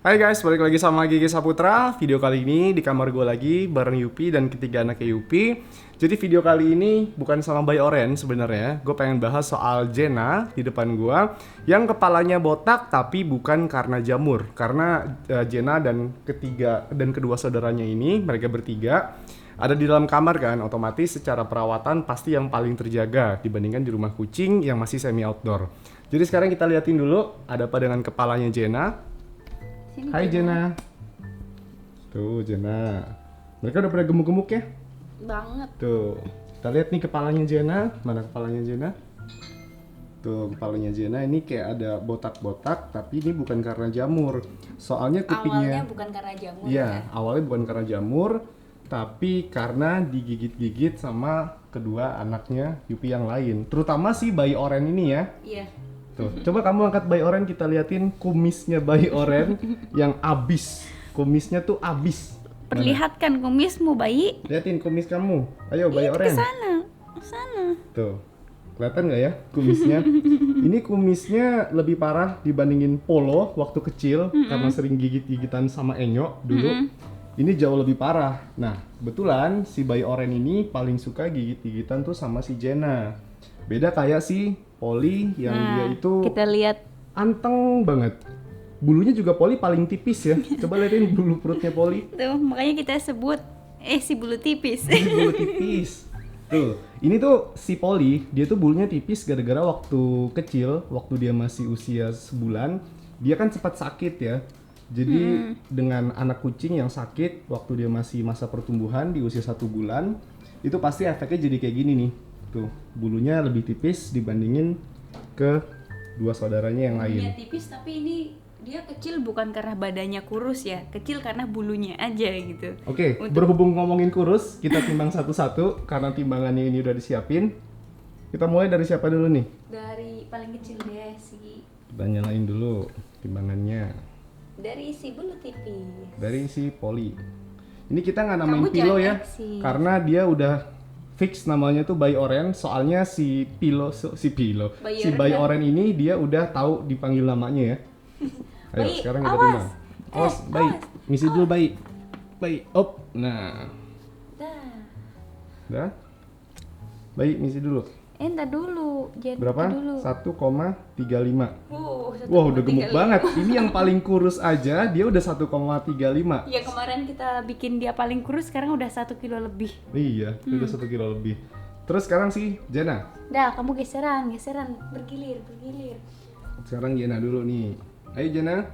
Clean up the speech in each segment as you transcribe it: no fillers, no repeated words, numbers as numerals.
Hai guys, balik lagi sama Gigi Saputra. Video kali ini di kamar gue lagi bareng Yupi dan ketiga anaknya Yupi. Jadi video kali ini bukan sama Bay Oren sebenarnya. Gue pengen bahas soal Jenna di depan gue yang kepalanya botak tapi bukan karena jamur. Karena Jenna dan kedua saudaranya ini, mereka bertiga ada di dalam kamar kan, otomatis secara perawatan pasti yang paling terjaga dibandingkan di rumah kucing yang masih semi outdoor. Jadi sekarang kita liatin dulu ada apa dengan kepalanya Jenna. Sini, Hai Jenna. Tuh Jenna. Mereka udah pada gemuk-gemuk ya? banget. Tuh. Kita lihat nih kepalanya Jenna. Mana kepalanya Jenna? Tuh kepalanya Jenna ini kayak ada botak-botak, tapi ini bukan karena jamur. Soalnya kupingnya. Awalnya bukan karena jamur. Iya, Ya? awalnya bukan karena jamur, tapi karena digigit-gigit sama kedua anaknya Yupi yang lain. Terutama si bayi oren ini ya. Iya. Tuh, coba kamu angkat bayi oren, kita liatin kumisnya bayi oren yang abis. Kumisnya tuh abis. Mana? Perlihatkan kumismu, bayi. Liatin kumis kamu. Ayo bayi Ke oren. sana. Ke sana. Tuh. Kelihatan nggak ya kumisnya? Ini kumisnya lebih parah dibandingin Polo waktu kecil karena sering gigit-gigitan sama Enyo dulu. Ini jauh lebih parah. Nah, kebetulan si bayi oren ini paling suka gigit-gigitan tuh sama si Jenna. Beda kayak si Polly yang dia itu Kita lihat. anteng banget. Bulunya juga Polly paling tipis ya. Coba liatin bulu perutnya Polly. Tuh, makanya kita sebut si bulu tipis. Ini bulu tipis. Tuh, ini tuh si Polly, dia tuh bulunya tipis gara-gara waktu kecil, waktu dia masih usia sebulan, dia kan sempat sakit ya. Jadi dengan anak kucing yang sakit waktu dia masih masa pertumbuhan di usia 1 bulan, itu pasti efeknya jadi kayak gini nih. Tuh, bulunya lebih tipis dibandingin ke dua saudaranya yang lain. Dia tipis, tapi ini dia kecil bukan karena badannya kurus ya. Kecil karena bulunya aja gitu. Oke, berhubung ngomongin kurus, kita timbang satu-satu karena timbangannya ini udah disiapin. Kita mulai dari siapa dulu nih? Dari paling kecil deh si. Kita nyalain dulu timbangannya. Dari si bulu tipis. Dari si Polly. Ini kita nggak namain Kamu Pilo jangan ya, eksis. karena dia udah fix namanya tuh Bayi Oren. Soalnya si Bayi Oren ini dia udah tahu dipanggil namanya ya. Ayo Bayi, sekarang kita awas. timbang. Awas, Bayi. Misi dulu Bayi. Bayi, op. Nah, Dah. udah. Bayi, misi dulu. Entar dulu, jangan Berapa? dulu. 1,35. Wow, Wah, udah gemuk banget. Ini yang paling kurus aja dia udah 1,35. Ya kemarin kita bikin dia paling kurus, sekarang udah 1 kilo lebih. Iya, udah 1 kilo lebih. Terus sekarang sih Jenna. Dah, kamu geseran, bergilir. Sekarang Jenna dulu nih. Ayo Jenna.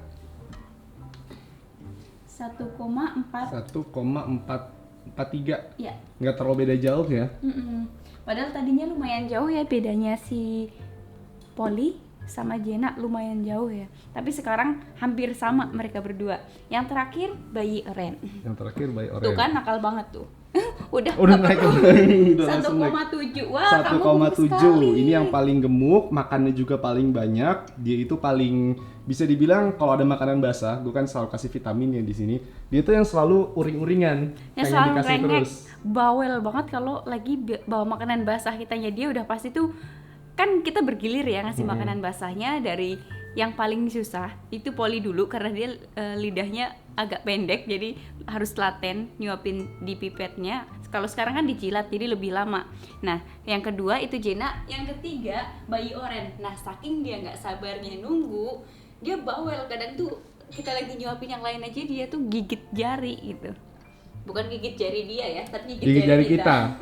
1,4. 1,443. Ya. Nggak terlalu beda jauh ya. Padahal tadinya lumayan jauh ya bedanya si Polly sama Jenna, lumayan jauh ya. Tapi sekarang hampir sama mereka berdua. Yang terakhir bayi Ren. Yang terakhir Bayi Oren. Tuh kan nakal banget tuh. udah naik udah langsung naik. 1,7. Wah, kamu gemuk 1,7. sekali. Ini yang paling gemuk, makannya juga paling banyak. Dia itu paling bisa dibilang kalau ada makanan basah, gue kan selalu kasih vitamin ya di sini. Dia tuh yang selalu uring-uringan, Yang pengen selalu dikasih rengek, terus. bawel banget kalau lagi bawa makanan basah kitanya. Dia udah pasti tuh, kan kita bergilir ya ngasih makanan basahnya. Dari yang paling susah itu Polly dulu karena dia lidahnya agak pendek, jadi harus telaten nyuapin di pipetnya. Kalau sekarang kan dijilat jadi lebih lama. Nah, yang kedua itu Jenna, yang ketiga bayi Oren. Nah, saking dia nggak sabarnya nunggu, dia bawel. Kadang tuh kita lagi nyuapin yang lain aja dia tuh gigit jari gitu. Bukan gigit jari dia ya, tapi Gigi jari kita.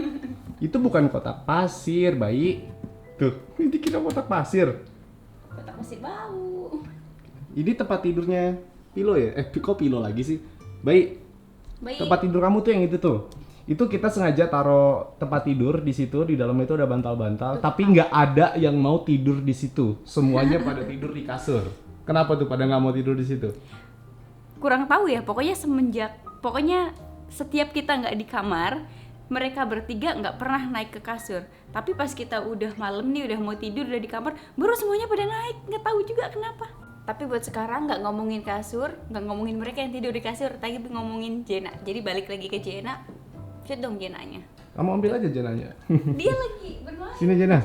Itu bukan kotak pasir, Bayi. Tuh, ini kira kotak pasir. Kotak masih bau. Ini tempat tidurnya Pilo ya? Kok Pilo lagi sih? Bayi, Bayi. tempat tidur kamu tuh yang itu tuh. Itu kita sengaja taruh tempat tidur di situ, di dalam itu ada bantal-bantal, tapi nggak ada yang mau tidur di situ. Semuanya pada tidur di kasur. Kenapa tuh pada nggak mau tidur di situ? Kurang tahu ya, pokoknya setiap kita nggak di kamar, mereka bertiga nggak pernah naik ke kasur. Tapi pas kita udah malam nih, udah mau tidur, udah di kamar, baru semuanya pada naik. Nggak tahu juga kenapa. Tapi buat sekarang nggak ngomongin kasur, nggak ngomongin mereka yang tidur di kasur, tapi ngomongin Jenna. Jadi balik lagi ke Jenna. Lihat dong Jennanya. Kamu ambil aja Jenanya. Dia lagi bermain. Sini Jenna.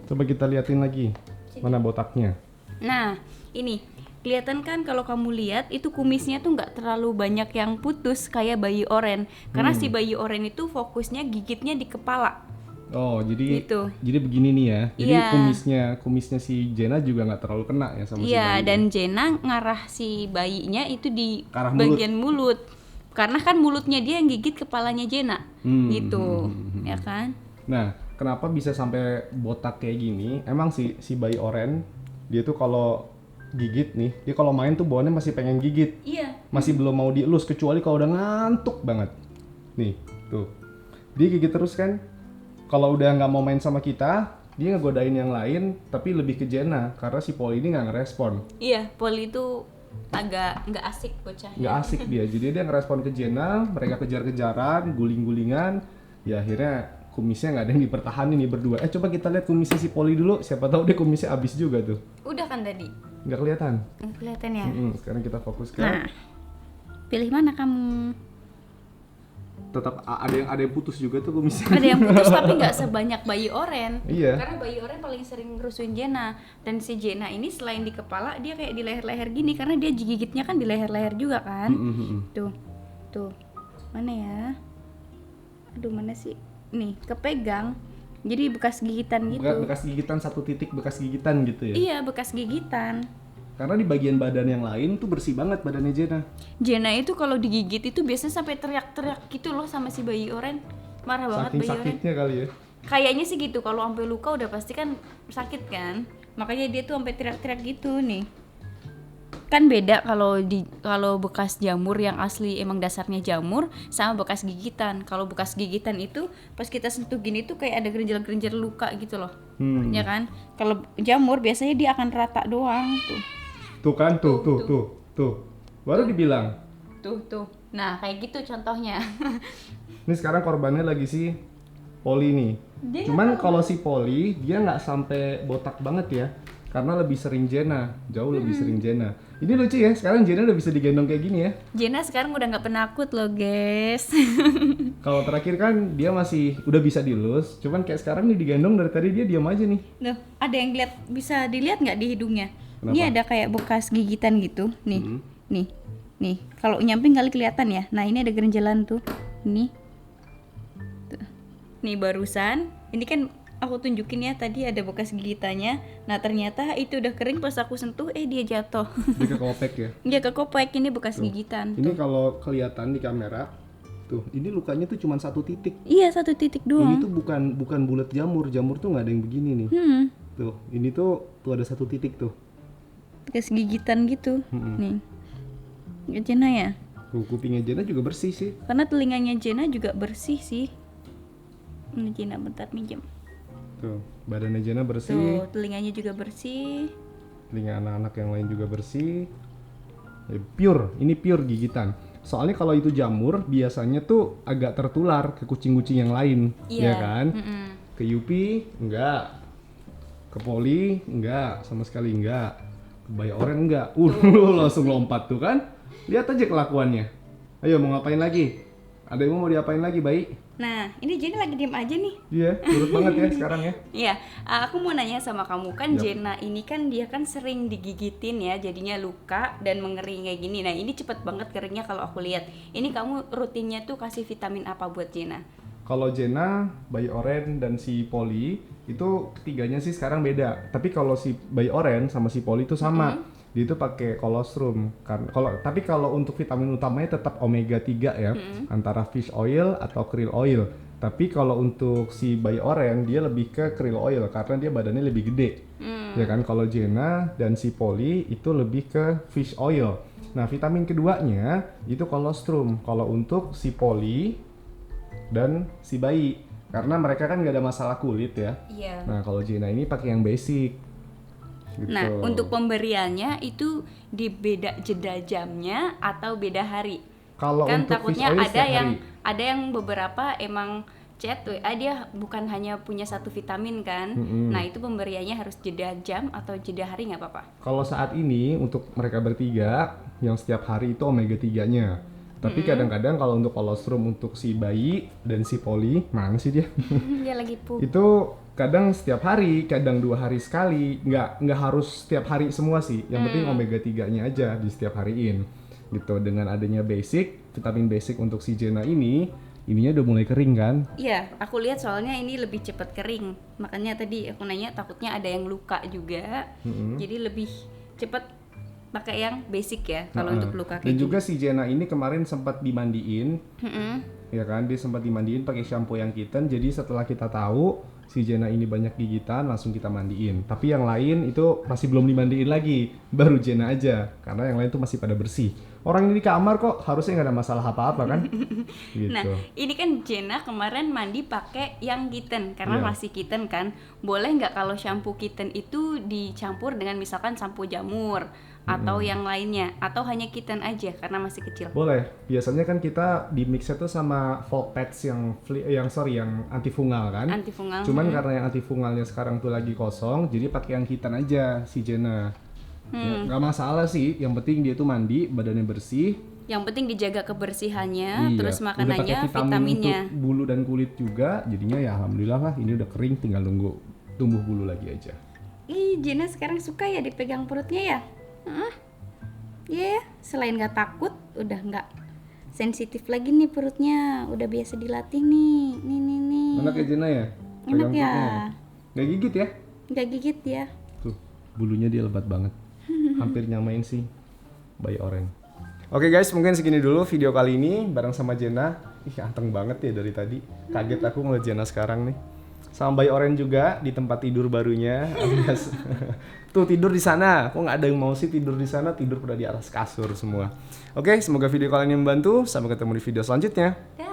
Coba kita liatin lagi. Mana botaknya? Nah, ini kelihatan kan kalau kamu lihat itu kumisnya tuh nggak terlalu banyak yang putus kayak bayi oren. Karena si bayi oren itu fokusnya gigitnya di kepala. Oh, jadi Gitu. jadi begini nih ya. Jadi Iya. kumisnya si Jenna juga nggak terlalu kena ya sama si Iya, bayi. dan Jenna ngarah si bayinya itu di Ke arah mulut. bagian mulut. Karena kan mulutnya dia yang gigit kepalanya Jenna. Gitu. Ya kan? Nah, kenapa bisa sampai botak kayak gini? Emang si bayi oren dia tuh kalau gigit nih, dia kalau main tuh bawaannya masih pengen gigit. Iya. Masih belum mau dielus kecuali kalau udah ngantuk banget. Nih, tuh. Dia gigit terus kan. Kalau udah nggak mau main sama kita, dia ngegodain yang lain, tapi lebih ke Jenna karena si Polly ini nggak ngerespon. Iya, Polly itu agak nggak asik bocahnya. Nggak asik dia, jadi dia ngerespon ke Jenna, mereka kejar-kejaran, guling-gulingan, ya akhirnya kumisnya nggak ada yang dipertahanin nih berdua. Coba kita lihat kumisnya si Polly dulu, siapa tahu dia kumisnya abis juga tuh. Udah kan tadi? Nggak kelihatan. Nggak kelihatan ya. Sekarang kita fokus ke Nah, pilih mana kamu? tetap ada yang putus juga tuh kumisnya. Ada yang putus tapi nggak sebanyak bayi oren. Iya. Karena bayi oren paling sering ngerusuin Jenna. Dan si Jenna ini selain di kepala dia kayak di leher-leher gini karena dia gigitnya kan di leher-leher juga kan. Tuh, tuh, mana ya? Aduh mana sih? Nih kepegang. Jadi bekas gigitan gitu. Bekas gigitan satu titik bekas gigitan gitu ya. Iya bekas gigitan. Karena di bagian badan yang lain tuh bersih banget badannya Jenna. Jenna itu kalau digigit itu biasanya sampai teriak-teriak gitu loh sama si bayi oren. Marah banget Saking bayi oren. sakitnya kali ya. Kayaknya sih gitu, kalau sampai luka udah pasti kan sakit kan. Makanya dia tuh sampai teriak-teriak gitu nih. Kan beda kalau bekas jamur yang asli emang dasarnya jamur sama bekas gigitan. Kalau bekas gigitan itu pas kita sentuh gini tuh kayak ada gerinjal-gerinjal luka gitu loh. Ya kan? Kalau jamur biasanya dia akan rata doang tuh. Tuh kan, tuh. Baru dibilang. Tuh. Nah, kayak gitu contohnya. Ini sekarang korbannya lagi si Polly nih. Dia Cuman kalau si Polly dia nggak sampai botak banget ya, karena lebih sering Jenna, jauh lebih sering Jenna. Ini lucu ya, sekarang Jenna udah bisa digendong kayak gini ya. Jenna sekarang udah nggak penakut loh, guys. Kalau terakhir kan dia masih udah bisa dielus, cuman kayak sekarang nih digendong dari tadi dia diam aja nih. Loh, ada yang bisa dilihat nggak di hidungnya? Kenapa? Ini ada kayak bekas gigitan gitu, nih, nih. Kalau nyamping kali kelihatan ya. Nah ini ada gerinjalan tuh, ini, tuh. Nih barusan, ini kan aku tunjukin ya tadi ada bekas gigitannya. Nah ternyata itu udah kering pas aku sentuh, dia jatuh. Dia kekopek ya. Dia kekopek, ini bekas gigitan. Ini kalau kelihatan di kamera, tuh, ini lukanya tuh cuma satu titik. Iya satu titik Ini doang. tuh bukan bulat jamur tuh nggak ada yang begini nih. Tuh, ini tuh ada satu titik tuh. Bekas gigitan gitu, nih. Nggak Jenna ya? Tuh, kupingnya Jenna juga bersih sih. Karena telinganya Jenna juga bersih sih. Ini Jenna bentar minjem. Tuh, badannya Jenna bersih, Tuh, telinganya juga bersih. telinga anak-anak yang lain juga bersih. Pure, ini pure gigitan. Soalnya kalau itu jamur biasanya tuh agak tertular ke kucing-kucing yang lain, ya kan? Ke Yupi enggak, ke Polly enggak, sama sekali enggak. Ke bayi oren enggak. Langsung lompat tuh kan? Lihat aja kelakuannya. Ayo mau ngapain lagi? Ada yang mau diapain lagi, bayi? Nah, ini Jenna lagi diem aja nih. Iya, nurut banget ya sekarang ya. Iya, aku mau nanya sama kamu kan Yap. Jenna ini kan dia kan sering digigitin ya, jadinya luka dan mengering kayak gini. Nah, ini cepet banget keringnya kalau aku lihat. Ini kamu rutinnya tuh kasih vitamin apa buat Jenna? Kalau Jenna, bayi oren dan si Polly itu ketiganya sih sekarang beda. Tapi kalau si bayi oren sama si Polly itu sama. Dia itu pakai colostrum. Tapi kalau untuk vitamin utamanya tetap omega 3 ya, antara fish oil atau krill oil. Tapi kalau untuk si bayi oren dia lebih ke krill oil karena dia badannya lebih gede. Ya kan, kalau Jenna dan si Polly itu lebih ke fish oil. Nah, vitamin keduanya itu colostrum. Kalau untuk si Polly dan si bayi, karena mereka kan nggak ada masalah kulit ya. Iya. Nah, kalau Jenna ini pakai yang basic. Gitu. Nah, untuk pemberiannya itu di beda jeda jamnya atau beda hari? Kalau Kan untuk takutnya fish oil ada setiap yang hari. ada yang beberapa emang chat dia bukan hanya punya satu vitamin kan. Nah, itu pemberiannya harus jeda jam atau jeda hari nggak apa-apa? Kalau saat ini untuk mereka bertiga yang setiap hari itu omega 3-nya. Tapi kadang-kadang kalau untuk colostrum untuk si bayi dan si poli, mana sih dia? Dia lagi pup. Itu kadang setiap hari, kadang 2 hari sekali, nggak harus setiap hari semua sih. Yang penting omega 3-nya aja di setiap hariin. Gitu, dengan adanya vitamin basic untuk si Jenna ininya udah mulai kering kan? Iya, aku lihat soalnya ini lebih cepat kering. Makanya tadi aku nanya takutnya ada yang luka juga. Jadi lebih cepat pakai yang basic ya kalau untuk luka Dan kayak juga si Jenna ini kemarin sempat dimandiin. Ya kan, dia sempat dimandiin pakai shampoo yang kitten. Jadi setelah kita tahu si Jenna ini banyak gigitan, langsung kita mandiin. Tapi yang lain itu masih belum dimandiin lagi, baru Jenna aja. Karena yang lain tuh masih pada bersih. Orang ini di kamar kok harusnya nggak ada masalah apa-apa kan? Gitu. Nah, ini kan Jenna kemarin mandi pakai yang kitten karena Iya. masih kitten kan. Boleh nggak kalau shampoo kitten itu dicampur dengan misalkan sampo jamur atau yang lainnya, atau hanya kitten aja karena masih kecil? Boleh. Biasanya kan kita di mixnya tuh sama Volk Pads yang antifungal kan? Antifungal. Cuman karena yang antifungalnya sekarang tuh lagi kosong, jadi pakai yang kitten aja si Jenna. Ya, nggak masalah sih, yang penting dia tuh mandi, badannya bersih. Yang penting dijaga kebersihannya, Iya, terus udah makanannya, pakai vitamin vitaminnya. untuk bulu dan kulit juga, jadinya ya alhamdulillah lah ini udah kering, tinggal nunggu tumbuh bulu lagi aja. Ih, Jenna sekarang suka ya dipegang perutnya ya? Iya, selain nggak takut, udah nggak sensitif lagi nih perutnya, udah biasa dilatih nih, nih. Enak ya Jenna ya? Enak Pegang ya, perutnya. Nggak gigit ya? nggak gigit ya. Tuh, bulunya dia lebat banget. Hampir nyamain sih bayi oren. Oke guys, mungkin segini dulu video kali ini bareng sama Jenna. Ih, anteng banget ya dari tadi. Kaget aku ngeliat Jenna sekarang nih. Sama bayi oren juga di tempat tidur barunya. Alias tuh tidur di sana. Kok nggak ada yang mau sih tidur di sana? Tidur pada di atas kasur semua. Oke, semoga video kali ini membantu. Sampai ketemu di video selanjutnya. Dah.